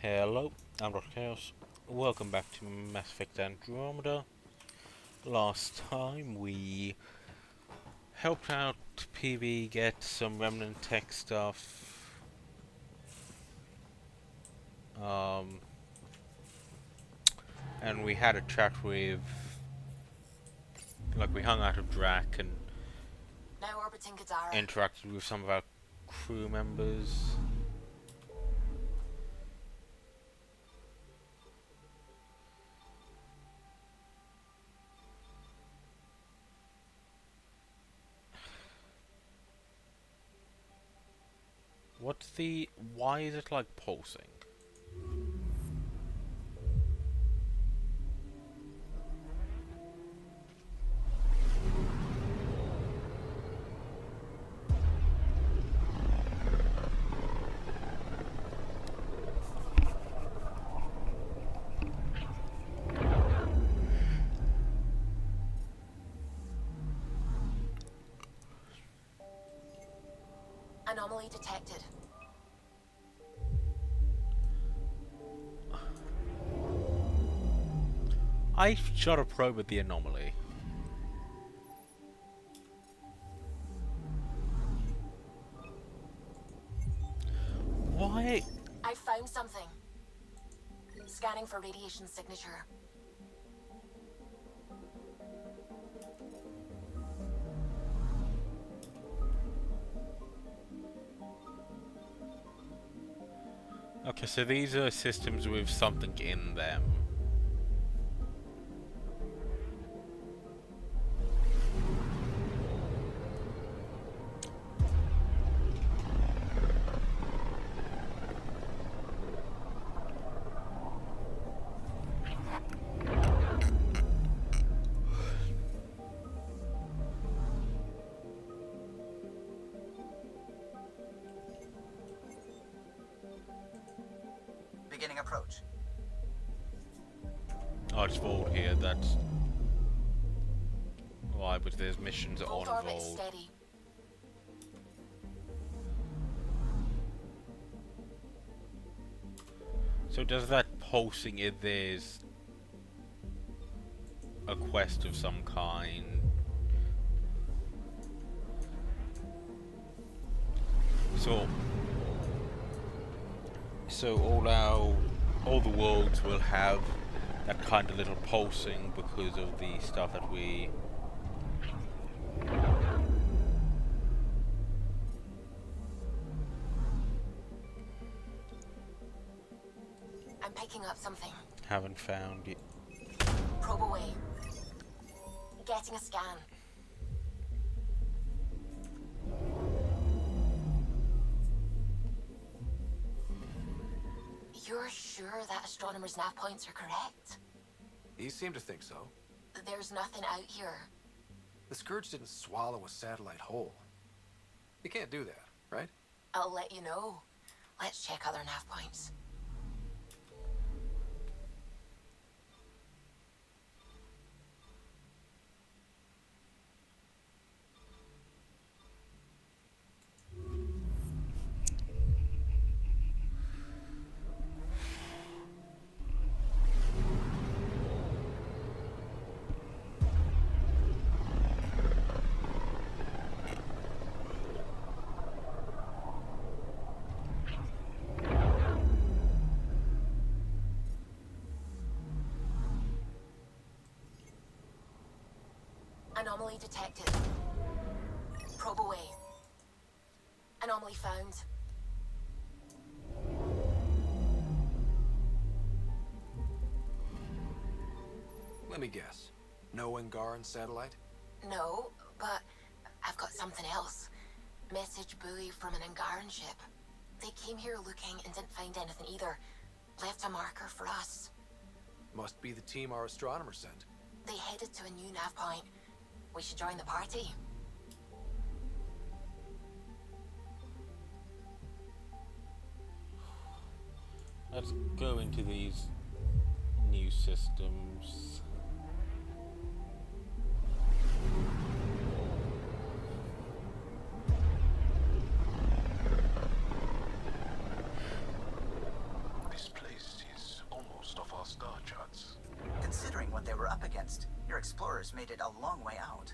Hello, I'm Dr. Chaos. Welcome back to Mass Effect Andromeda. Last time we helped out PV get some remnant tech stuff. And we had a chat with, we hung out with Drac and Now orbiting Kadara. interacted with some of our crew members. Why is it like pulsing? Anomaly detected. I shot a probe at the anomaly. Why? I found something. Scanning for radiation signature. Okay, so these are systems with something in them. Beginning approach. Oh, it's Vault here, that's why, but there's missions Vault on orbit is Vault. steady. So does that pulsing if there's a quest of some kind? So all the worlds will have that kind of little pulsing because of the stuff that we. I'm picking up something. Haven't found yet. Probe away. Getting a scan. You're sure that astronomer's nav points are correct? You seem to think so. There's nothing out here. The Scourge didn't swallow a satellite whole. You can't do that, right? I'll let you know. Let's check other nav points. Anomaly detected. Probe away. Anomaly found. Let me guess. No Angaran satellite? No, but I've got something else. Message buoy from an Angaran ship. They came here looking and didn't find anything either. Left a marker for us. Must be the team our astronomer sent. They headed to a new nav point. We should join the party. Let's go into these new systems. This place a long way out.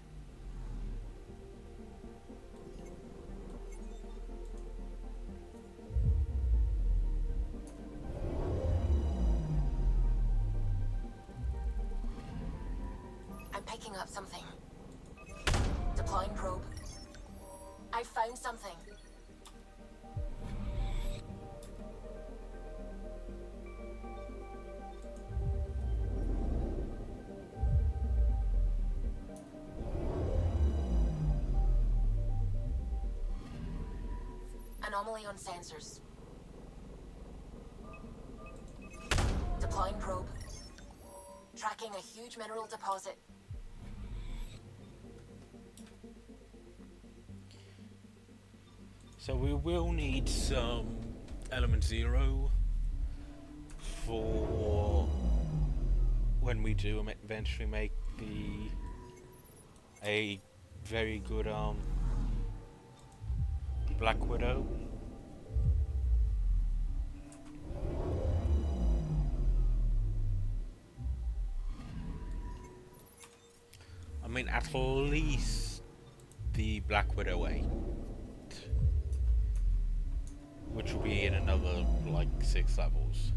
I'm picking up something. Deploying probe. I found something. Anomaly on sensors. Deploying probe. Tracking a huge mineral deposit. So we will need some element 0 for when we do eventually make a very good Black Widow. I mean, at least the Black Widow 8, which will be in another like 6 levels.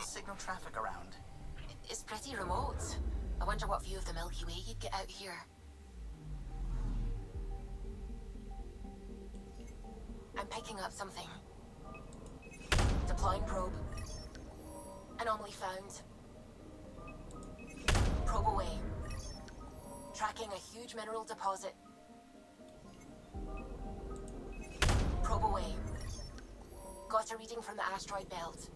Signal traffic around. It's pretty remote. I wonder what view of the Milky Way you'd get out here. I'm picking up something. Deploying probe. Anomaly found. Probe away. Tracking a huge mineral deposit. Probe away. Got a reading from the asteroid belt.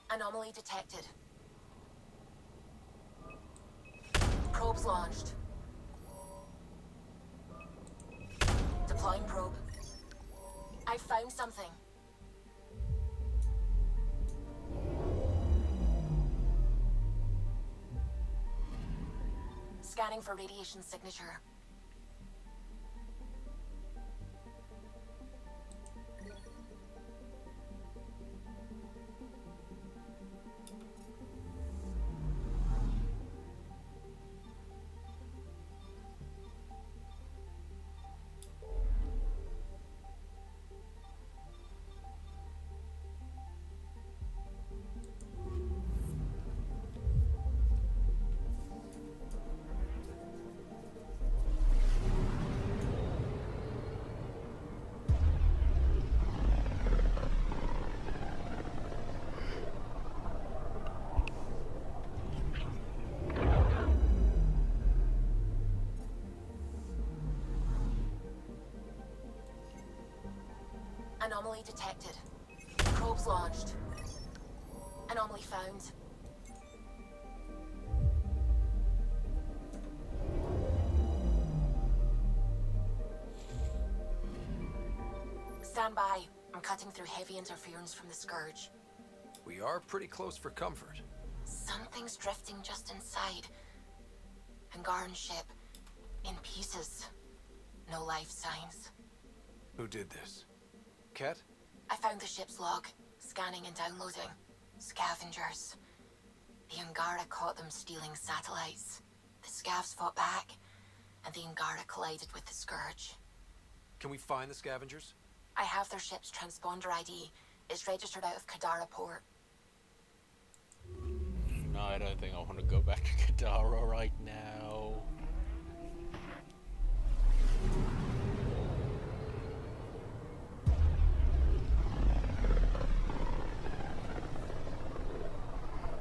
Anomaly detected. Probes launched. Deploying probe. I found something. Scanning for radiation signature. Anomaly detected. Probes launched. Anomaly found. Stand by. I'm cutting through heavy interference from the Scourge. We are pretty close for comfort. Something's drifting just inside. Angaran ship. In pieces. No life signs. Who did this? Kett? I found the ship's log. Scanning and downloading. Scavengers. The Angara caught them stealing satellites. The Scavs fought back, and the Angara collided with the Scourge. Can we find the scavengers? I have their ship's transponder ID. It's registered out of Kadara port. No, I don't think I want to go back to Kadara right now.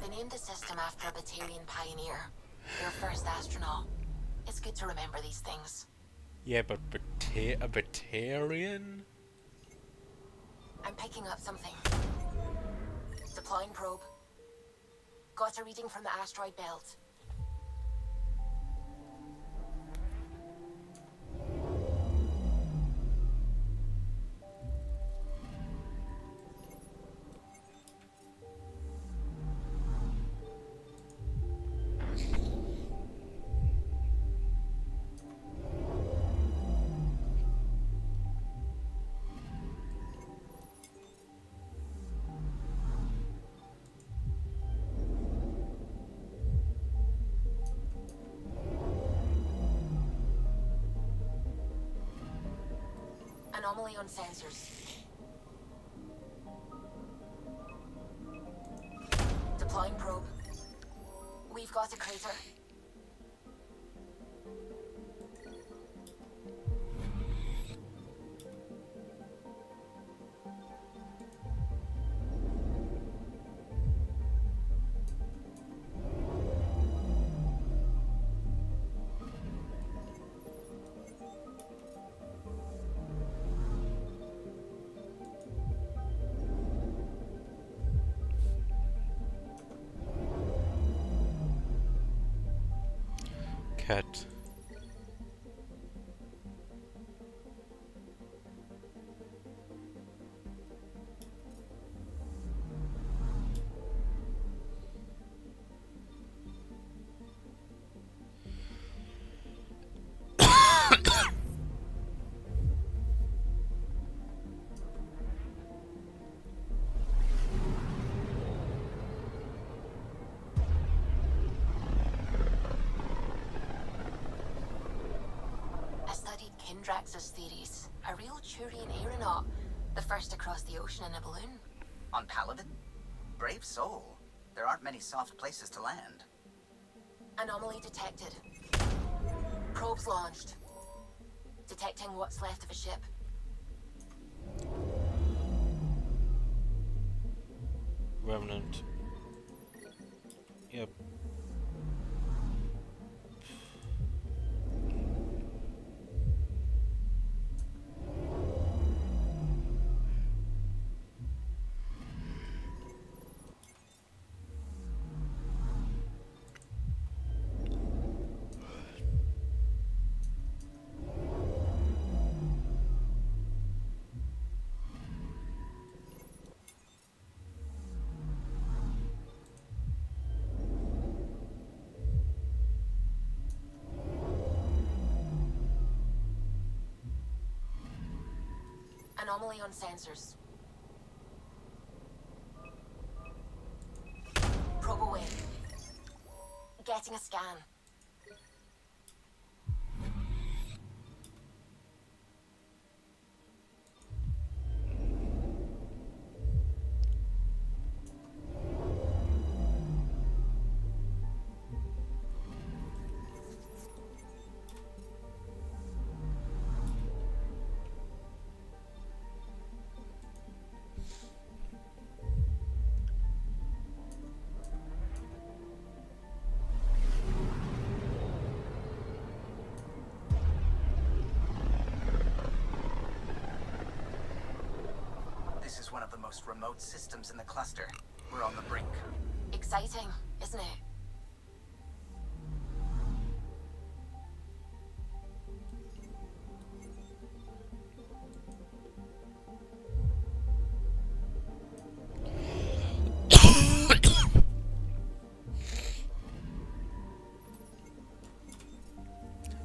They named the system after a Batarian pioneer. Their first astronaut. It's good to remember these things. Yeah, but a Batarian? I'm picking up something. Deploying probe. Got a reading from the asteroid belt. Anomaly on sensors. Deploying probe. We've got a crater. Kett. Drax's theories. A real Turian aeronaut. The first to cross the ocean in a balloon. On Paladin? Brave soul. There aren't many soft places to land. Anomaly detected. Probes launched. Detecting what's left of a ship. Remnant. Yep. Anomaly on sensors. Probe away. Getting a scan. most remote systems in the cluster. We're on the brink. Exciting, isn't it?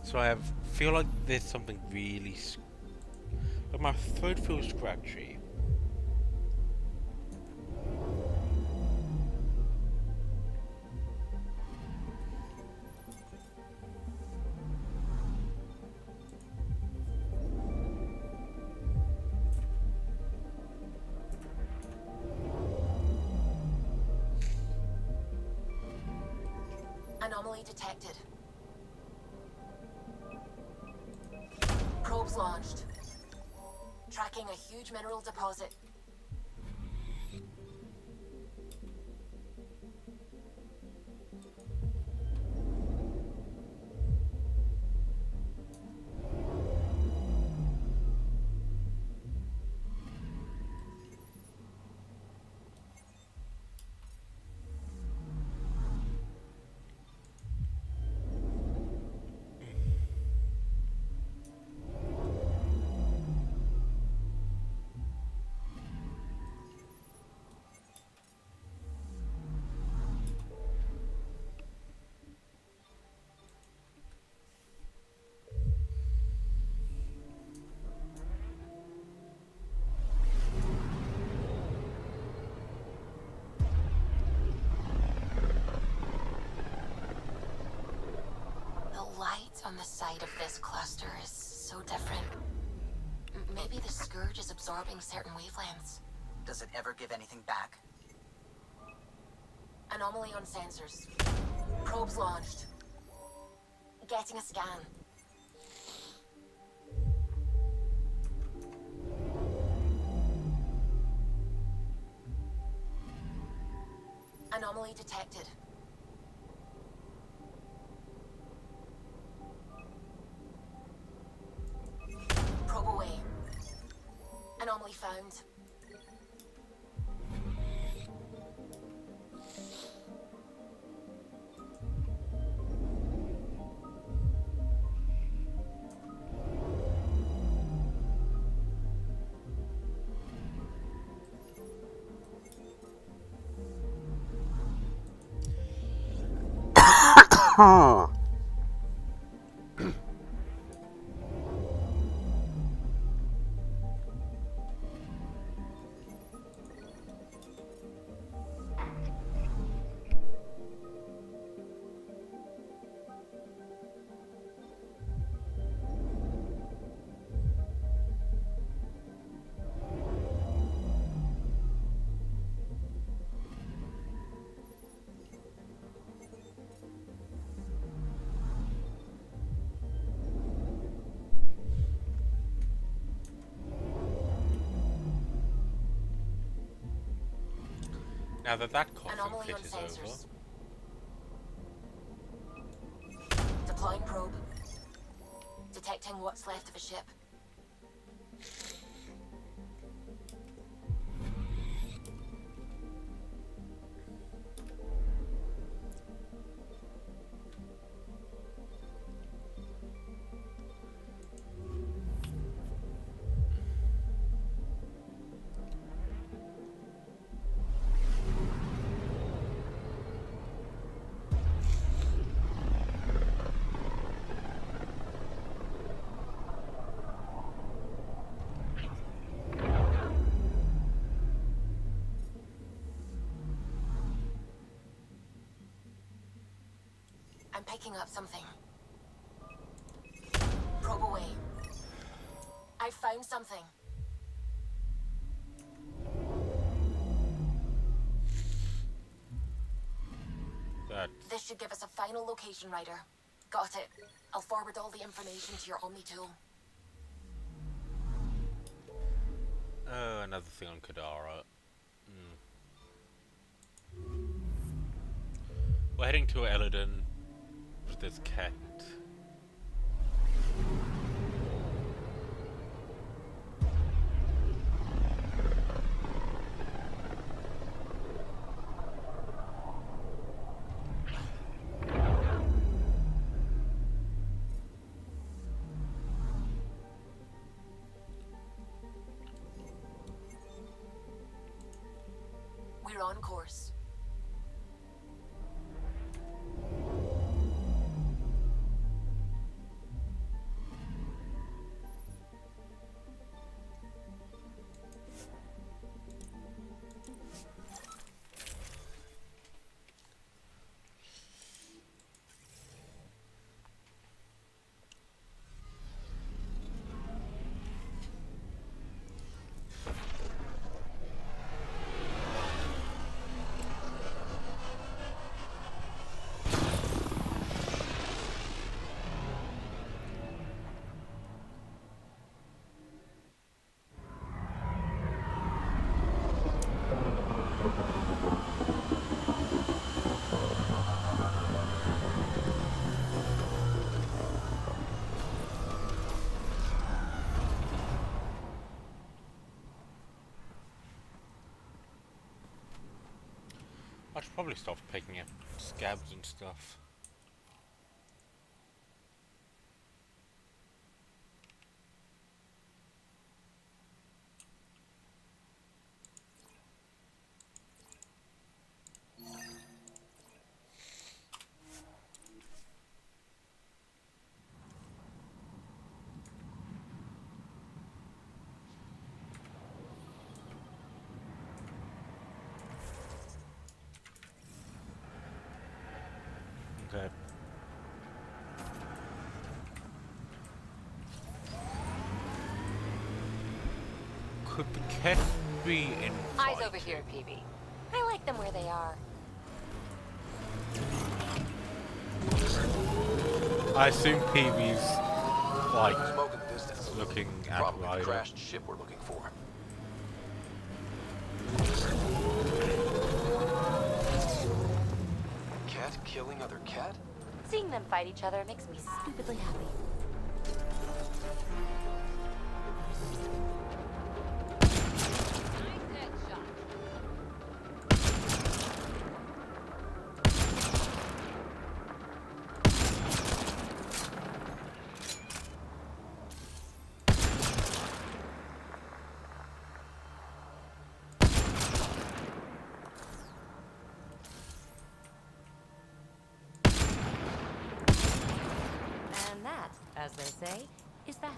So I feel like there's something really... Like my throat feels scratchy. Anomaly detected. Probes launched. Tracking a huge mineral deposit. On the side of this cluster is so different. Maybe the Scourge is absorbing certain wavelengths. Does it ever give anything back? Anomaly on sensors. Probes launched. Getting a scan. Anomaly detected. Probe away. Anomaly found. Now that coffin Anomaly fit on is sensors. over. Deploying probe. Detecting what's left of a ship. I'm picking up something. Probe away. I found something. This should give us a final location, Ryder. Got it. I'll forward all the information to your Omni tool. Oh, another thing on Kadara. We're heading to Eladon. There's Kett. We're on course. I should probably stop picking up scabs and stuff. Okay. Could the Kett be in Eyes over here, PB. I like them where they are. I assume PB's like Smoke in the distance. looking at Probably the Ryder. crashed ship we're looking for. Cat killing other cat? Seeing them fight each other makes me stupidly happy. And that, as they say, is that.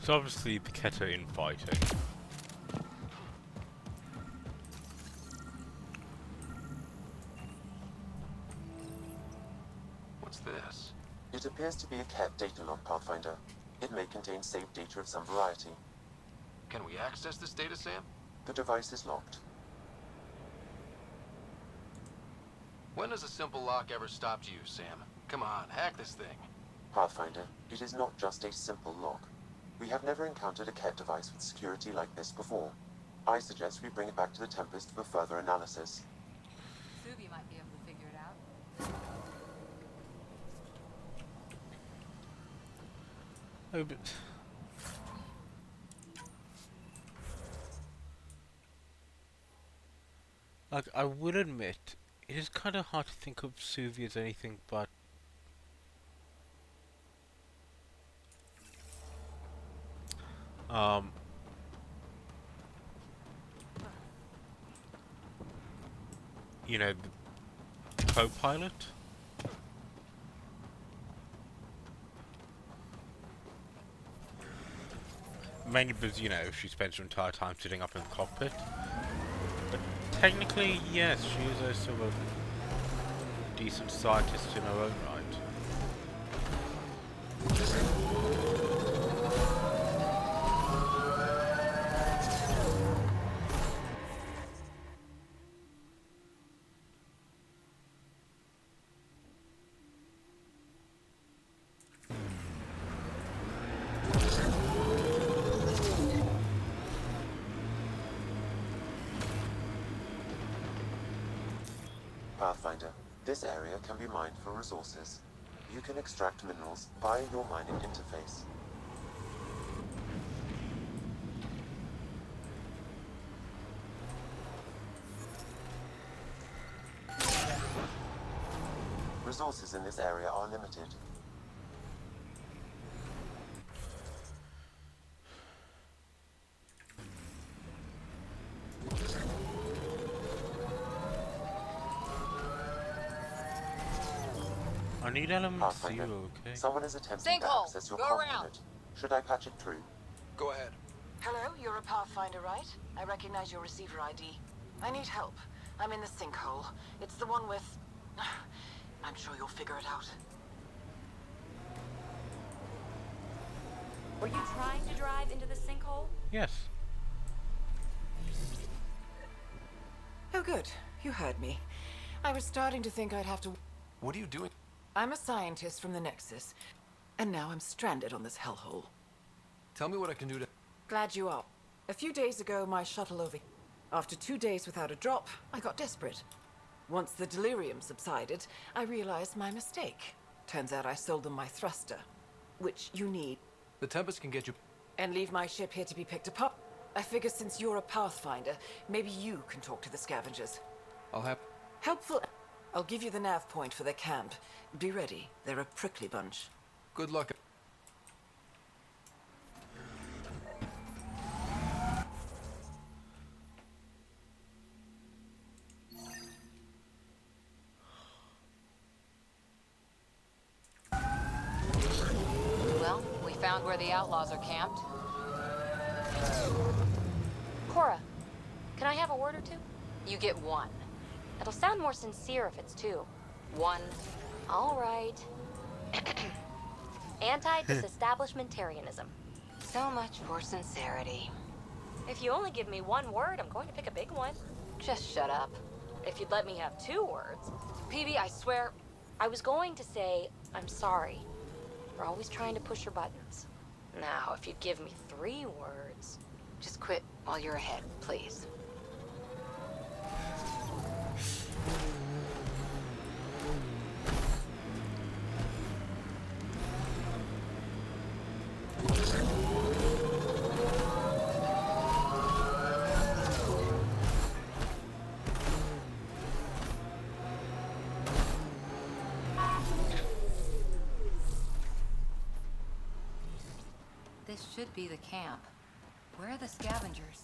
So obviously the Kett are infighting. What's this? It appears to be a Kett data log, Pathfinder. It may contain saved data of some variety. Can we access this data, Sam? The device is locked. When has a simple lock ever stopped you, Sam? Come on, hack this thing. Pathfinder, it is not just a simple lock. We have never encountered a Kett device with security like this before. I suggest we bring it back to the Tempest for further analysis. Subi might be able to figure it out. Oh, but like, I will admit, it is kind of hard to think of Suvi as anything but you know, the co-pilot. Mainly because, you know, she spends her entire time sitting up in the cockpit. But technically, yes, she is a sort of decent scientist in her own right. Pathfinder, this area can be mined for resources. You can extract minerals via your mining interface. Resources in this area are limited. I need element Pathfinder, 0, okay? someone is attempting to Sinkhole, access your go comm around. unit. Should I patch it through? Go ahead. Hello, you're a Pathfinder, right? I recognize your receiver ID. I need help. I'm in the sinkhole. It's the one with... I'm sure you'll figure it out. Were you trying to drive into the sinkhole? Yes. Oh, good. You heard me. I was starting to think I'd have to... What are you doing? I'm a scientist from the Nexus, and now I'm stranded on this hellhole. Tell me what I can do to... Glad you are. A few days ago, my shuttle over... After 2 days without a drop, I got desperate. Once the delirium subsided, I realized my mistake. Turns out I sold them my thruster, which you need, The Tempest can get you... and leave my ship here to be picked apart. I figure since you're a Pathfinder, maybe you can talk to the scavengers. I'll have... Helpful. I'll give you the nav point for their camp. Be ready. They're a prickly bunch. Good luck. Well, we found where the outlaws are camped. Cora, can I have a word or two? You get one. It'll sound more sincere if it's two. One. All right. Anti-disestablishmentarianism. So much for sincerity. If you only give me one word, I'm going to pick a big one. Just shut up. If you'd let me have 2 words, PB, I swear, I was going to say, I'm sorry. For always trying to push your buttons. now, if you'd give me 3 words, just quit while you're ahead, please. This should be the camp. Where are the scavengers?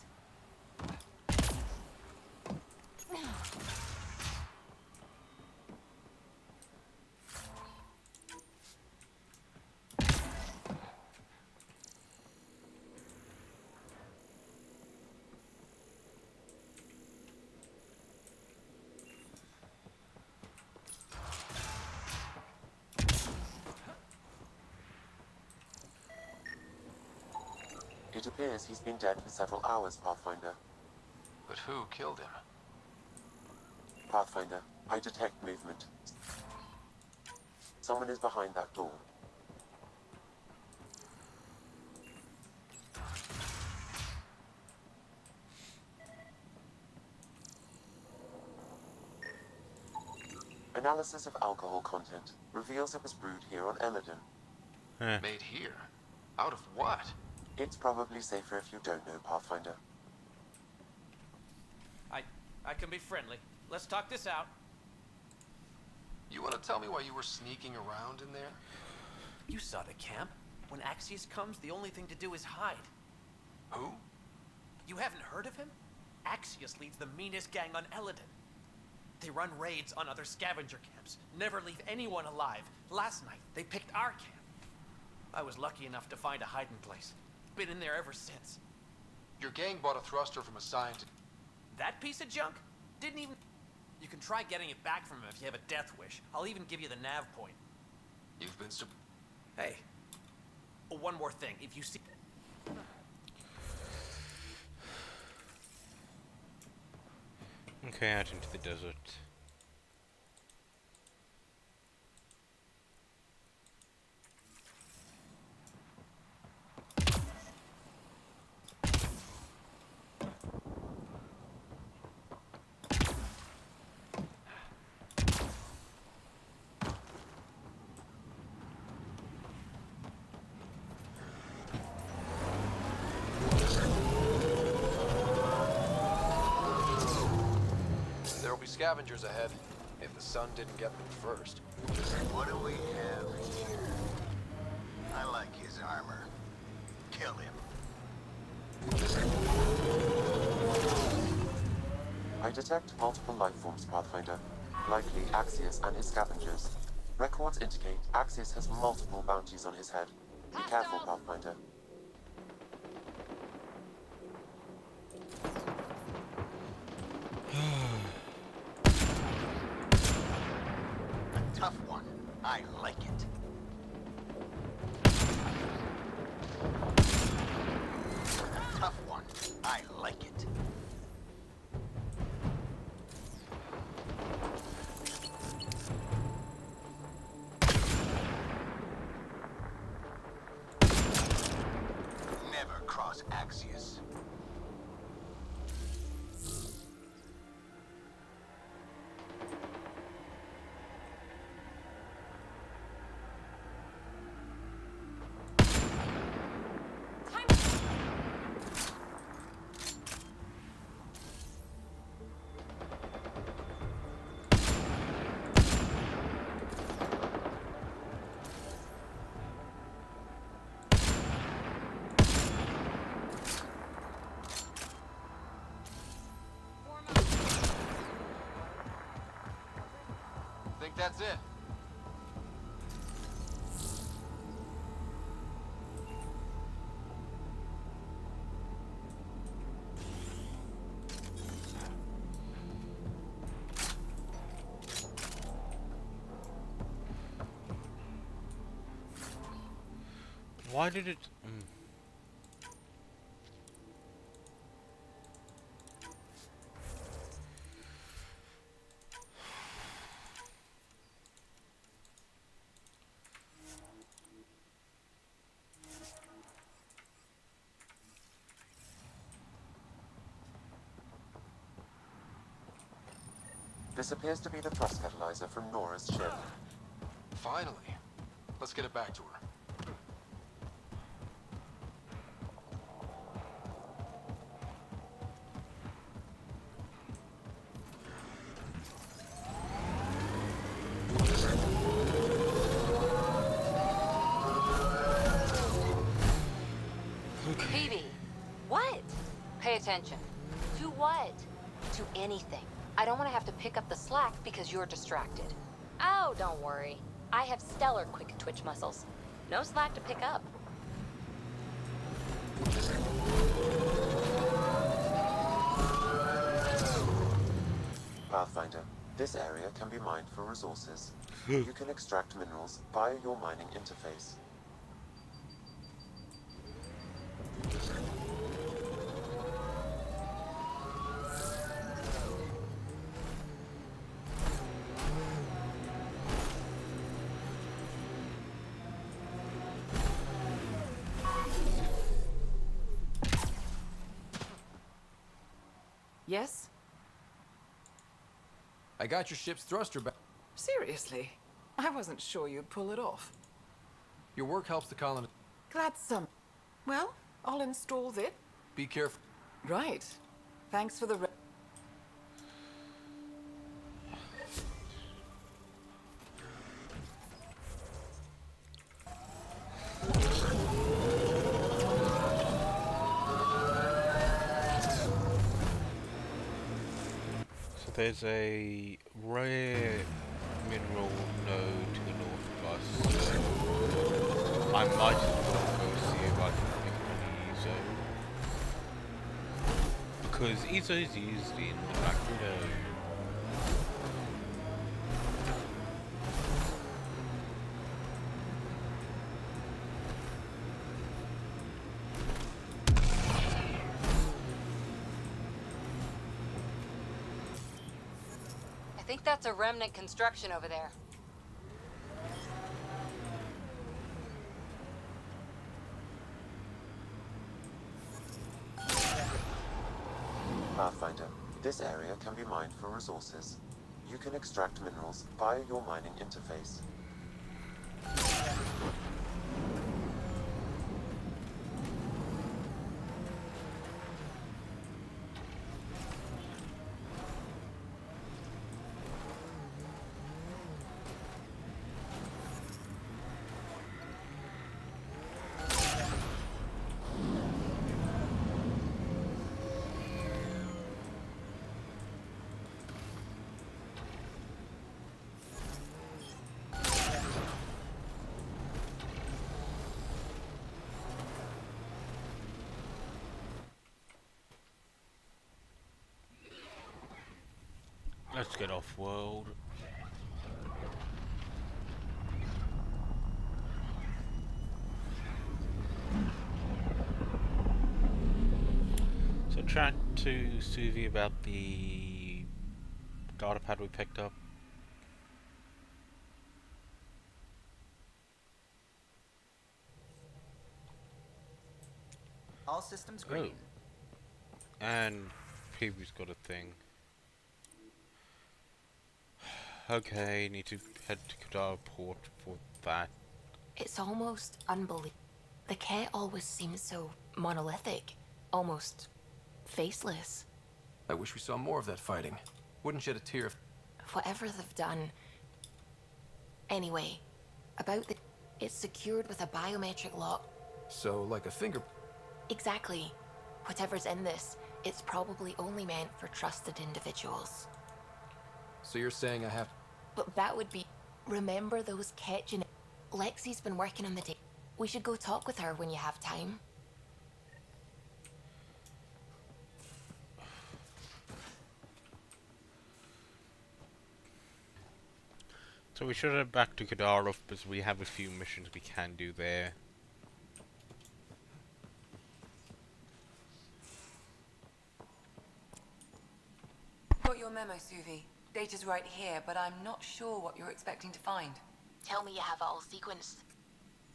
It appears he's been dead for several hours, Pathfinder. But who killed him? Pathfinder, I detect movement. Someone is behind that door. Analysis of alcohol content reveals it was brewed here on Eladon. Made here? Out of what? It's probably safer if you don't know, Pathfinder. I can be friendly. Let's talk this out. You want to tell me why you were sneaking around in there? You saw the camp. When Axius comes, the only thing to do is hide. Who? You haven't heard of him? Axius leads the meanest gang on Eladon. They run raids on other scavenger camps, never leave anyone alive. Last night, they picked our camp. I was lucky enough to find a hiding place. Been in there ever since. Your gang bought a thruster from a scientist. That piece of junk? Didn't even... You can try getting it back from him if you have a death wish. I'll even give you the nav point. You've been Hey. Oh, one more thing. If you see... Okay, out into the desert. There'll be scavengers ahead, if the sun didn't get them first. What do we have here? I like his armor. Kill him. I detect multiple life forms, Pathfinder. Likely Axius and his scavengers. Records indicate Axios has multiple bounties on his head. Be careful, Pathfinder. A tough one. I like it. A tough one. I like it. Never cross Axios. Think that's it? Why did it... This appears to be the thrust catalyzer from Nora's ship. Finally. Let's get it back to her. Phoebe, what? Pay attention. To what? To anything. I don't want to have to pick up the slack because you're distracted. Oh, don't worry. I have stellar quick twitch muscles. No slack to pick up. Pathfinder, this area can be mined for resources. You can extract minerals via your mining interface. Yes? I got your ship's thruster back. Seriously? I wasn't sure you'd pull it off. Your work helps the colony. Glad some. Well, I'll install it. Be careful. Right. Thanks for the... So there's a rare mineral node to the north of us. So I might as well go see if I can pick up an Ezo. Because Ezo is used in the Black Widow. I think that's a remnant construction over there. Pathfinder, this area can be mined for resources. You can extract minerals via your mining interface. Let's get off world. So chat to Suvi about the data pad we picked up. All systems green. Oh. And Peewee's got a thing. Okay, need to head to Kadar Port for that. It's almost unbelievable. The Kett always seems so monolithic, almost faceless. I wish we saw more of that fighting. Wouldn't shed a tear if... Whatever they've done. Anyway, about the... It's secured with a biometric lock. So, like a finger... Exactly. Whatever's in this, it's probably only meant for trusted individuals. So you're saying I have... But that would be... Remember those Kett... Lexi's been working on the day. We should go talk with her when you have time. So we should head back to Kadarov because we have a few missions we can do there. Got your memo, Suvi. Data's right here, but I'm not sure what you're expecting to find. Tell me you have it all sequenced.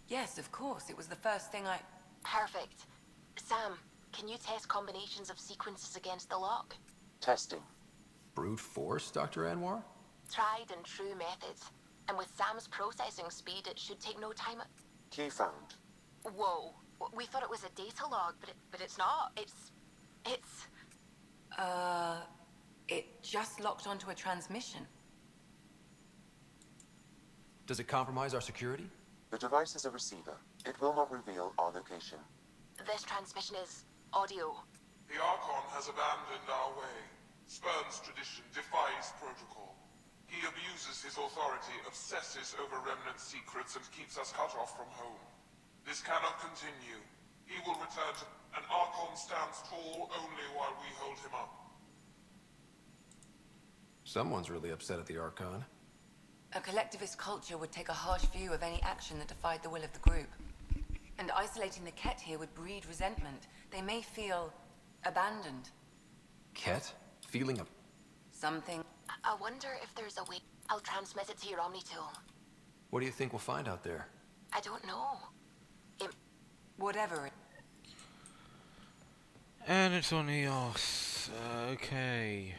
Yes, of course. It was the first thing I... Perfect. Sam, can you test combinations of sequences against the lock? Testing. Brute force, Dr. Anwar? Tried and true methods. And with Sam's processing speed, it should take no time. Key found. Whoa. We thought it was a data log, but it's not. It's... It just locked onto a transmission. Does it compromise our security? The device is a receiver. It will not reveal our location. This transmission is audio. The Archon has abandoned our way, spurns tradition, defies protocol. He abuses his authority, obsesses over remnant secrets, and keeps us cut off from home. This cannot continue. He will return to... An Archon stands tall only while we hold him up. Someone's really upset at the Archon. A collectivist culture would take a harsh view of any action that defied the will of the group. And isolating the Kett here would breed resentment. They may feel... abandoned. Kett? Feeling a... Something... I wonder if there's a way... I'll transmit it to your Omni tool. What do you think we'll find out there? I don't know. Whatever it... And it's on EOS. Okay.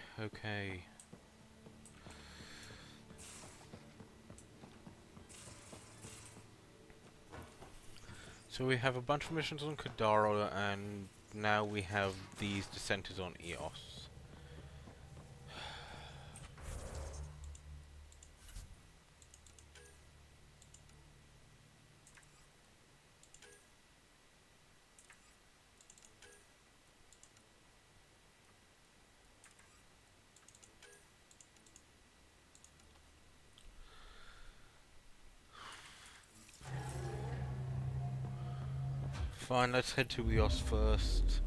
So we have a bunch of missions on Kadara, and now we have these dissenters on EOS. Fine, let's head to EOS first.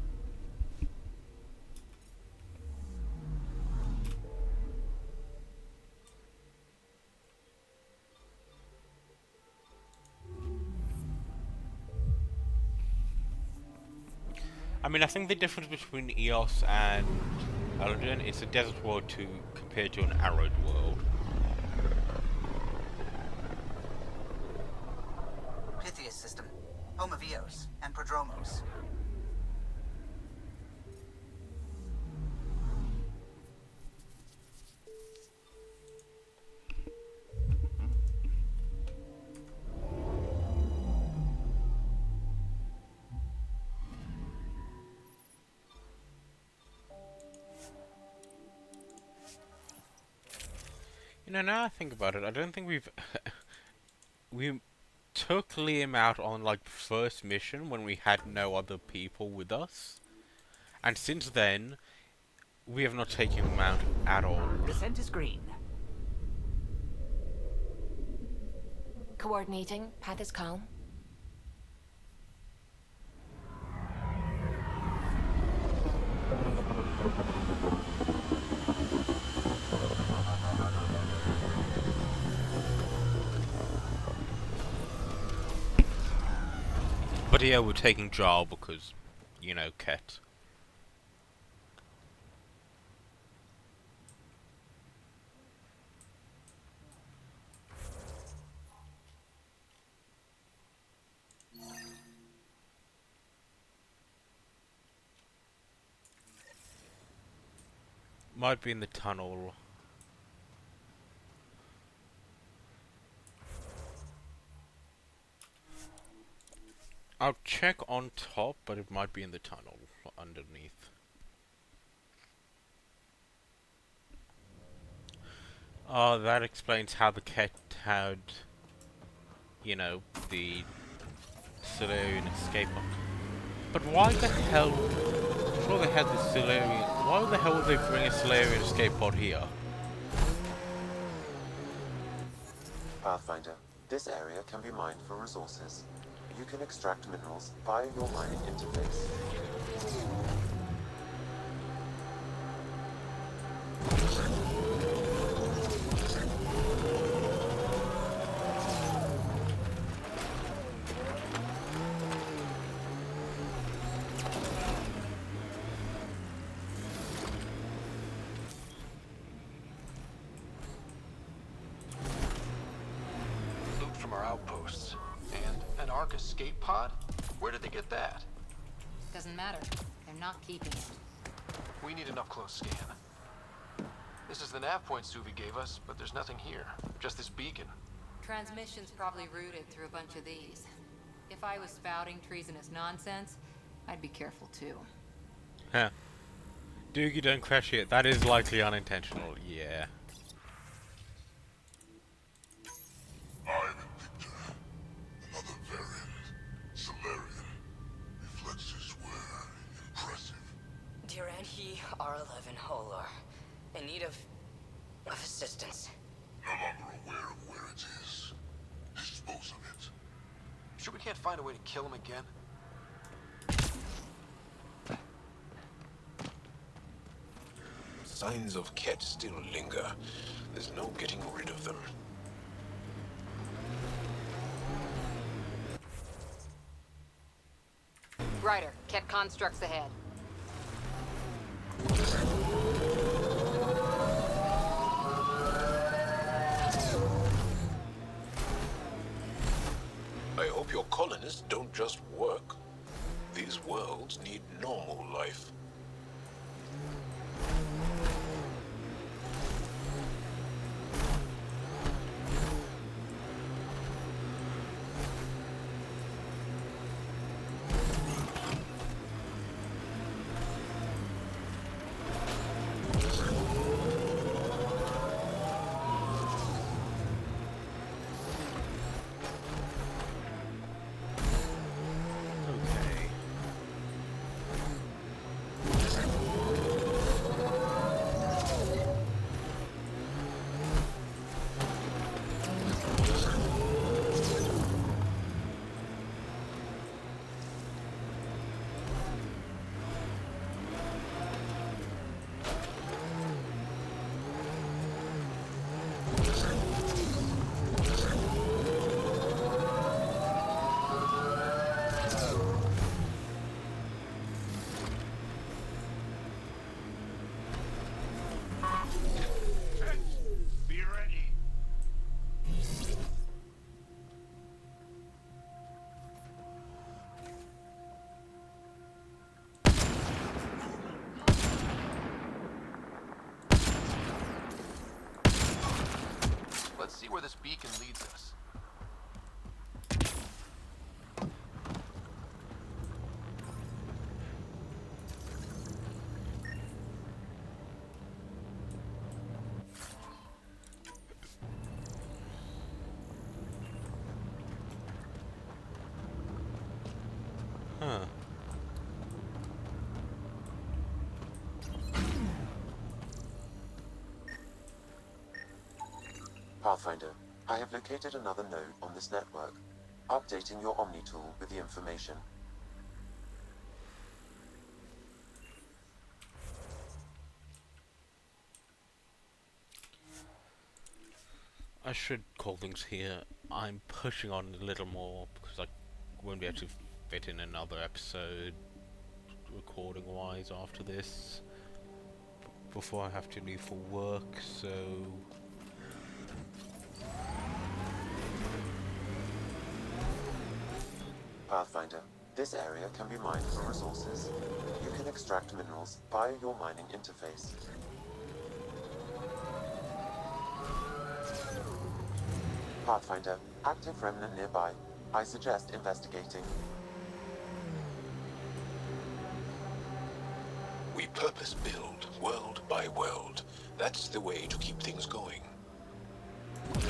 I mean, I think the difference between EOS and Elden is a desert world compared to an arid world. Pythias system. Home of Eos and Prodromos. You know, now I think about it, I don't think we've... we took Liam out on, like, the first mission when we had no other people with us. And since then, we have not taken him out at all. Descent is green. Coordinating. Path is calm. But yeah, we're taking Jar because, you know, Kett. Might be in the tunnel. I'll check on top, but it might be in the tunnel underneath. Oh, that explains how the Kett had, you know, the Solarian escape pod. But why the hell? I'm sure they had the Solarian. Why the hell would they bring a Solarian escape pod here? Pathfinder, this area can be mined for resources. You can extract minerals via your mining interface. Loot from our outposts. And an Ark escape pod? Where did they get that? Doesn't matter. They're not keeping it. We need an up-close scan. This is the nav point Suvi gave us, but there's nothing here. Just this beacon. Transmission's probably routed through a bunch of these. If I was spouting treasonous nonsense, I'd be careful too. Huh. Doogie, don't crash it. That is likely unintentional, yeah. I'm Victor. Another variant. Solarian. Reflexes were impressive. Diranhi R11 Holar. In need of assistance. No longer aware of where it is. Dispose of it. Sure we can't find a way to kill him again? Signs of Kett still linger. There's no getting rid of them. Ryder, Kett constructs ahead. I hope your colonists don't just work. These worlds need normal life. Be ready. Let's see where this beacon leads us. Huh. Pathfinder, I have located another node on this network. Updating your Omni tool with the information. I should call things here. I'm pushing on a little more because I won't be able to fit in another episode recording wise after this before I have to leave for work, so Pathfinder, this area can be mined for resources. You can extract minerals via your mining interface. Pathfinder, active remnant nearby. I suggest investigating. We purpose build, world by world. That's the way to keep things going. The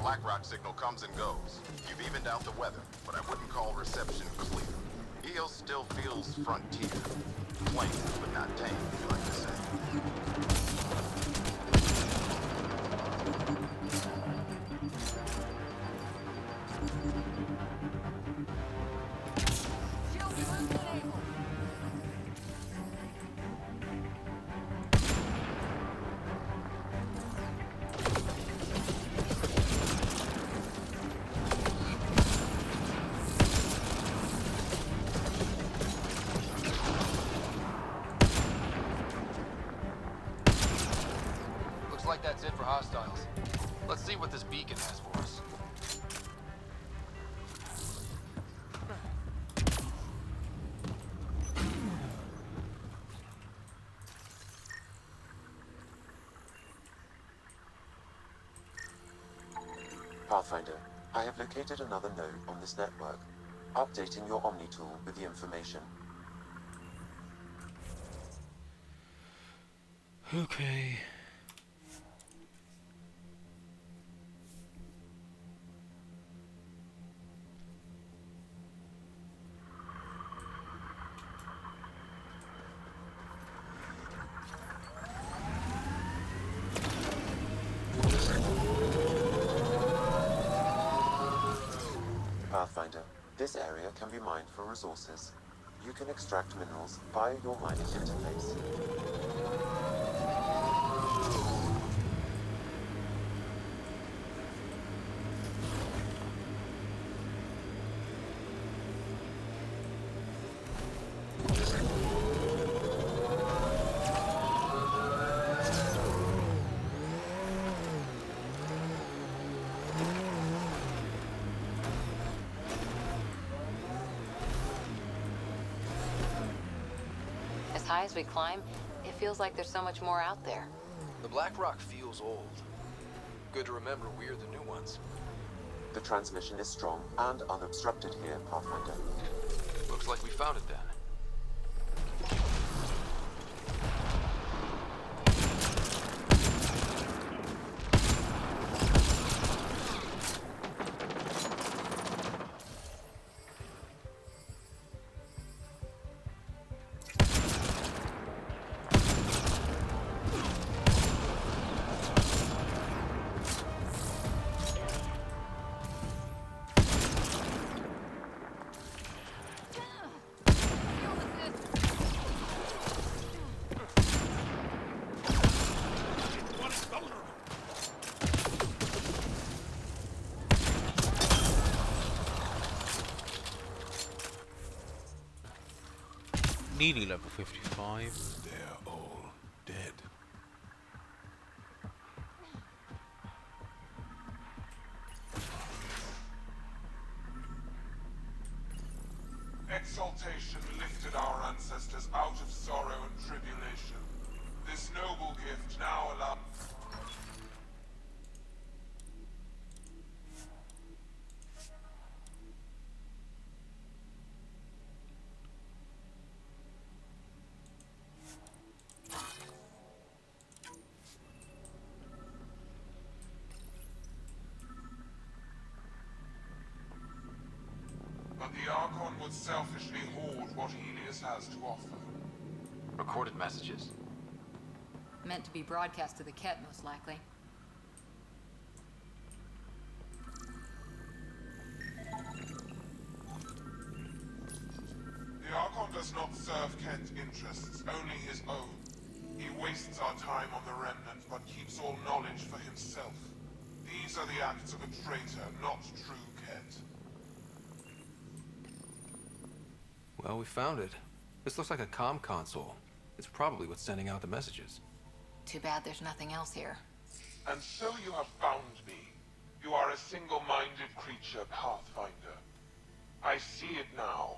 BlackRock signal comes and goes. You've evened out the weather, but I wouldn't call reception clear. EO still feels frontier. Plain, but not tame, you like to say. Looks like that's it for hostiles. Let's see what this beacon has for us. Pathfinder, I have located another node on this network. Updating your Omni tool with the information. okay. Pathfinder, this area can be mined for resources. You can extract minerals via your mining interface. As high as we climb, it feels like there's so much more out there. The BlackRock feels old. Good to remember we're the new ones. The transmission is strong and unobstructed here, Pathfinder. Looks like we found it then. Nearly level 55. They're all dead. Exaltation lifted our ancestors out of sorrow and tribulation. This noble gift now allows... But the Archon would selfishly hoard what Helios has to offer. Recorded messages. Meant to be broadcast to the Kett, most likely. The Archon does not serve Kett's interests, only his own. He wastes our time on the Remnant, but keeps all knowledge for himself. These are the acts of a traitor, not true, Kett. Well, we found it. This looks like a comm console. It's probably what's sending out the messages. Too bad there's nothing else here. And so you have found me. You are a single-minded creature, Pathfinder. I see it now.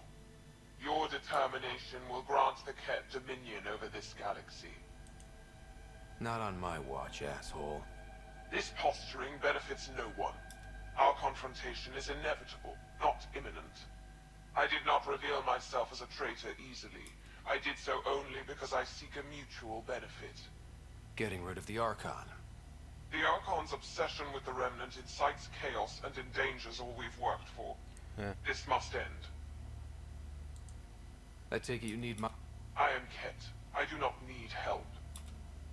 Your determination will grant the Kett dominion over this galaxy. Not on my watch, asshole. This posturing benefits no one. Our confrontation is inevitable, not imminent. I did not reveal myself as a traitor easily. I did so only because I seek a mutual benefit. Getting rid of the Archon. The Archon's obsession with the Remnant incites chaos and endangers all we've worked for. Yeah. This must end. I take it you need my... I am Kett. I do not need help.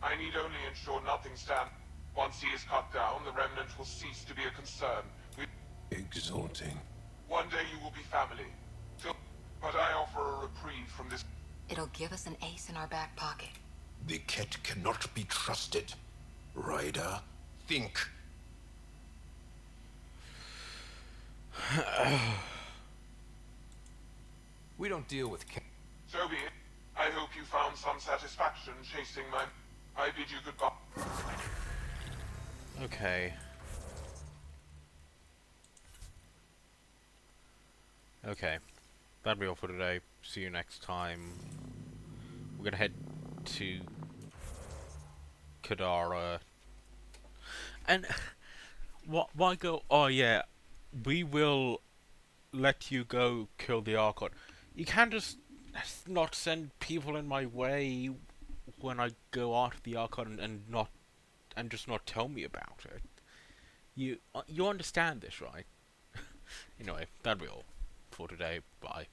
I need only ensure nothing stands. Once he is cut down, the Remnant will cease to be a concern. Exalting. One day you will be family. But I offer a reprieve from this. It'll give us an ace in our back pocket. The Kett cannot be trusted. Ryder, think. We don't deal with Kett. So be it. I hope you found some satisfaction chasing my... I bid you goodbye. Okay. Okay. That'll be all for today. See you next time. We're gonna head to Kadara. And why go? Oh yeah, we will let you go kill the Archon. You can't just not send people in my way when I go after the Archon and just not tell me about it. You understand this, right? Anyway, that'll be all for today. Bye.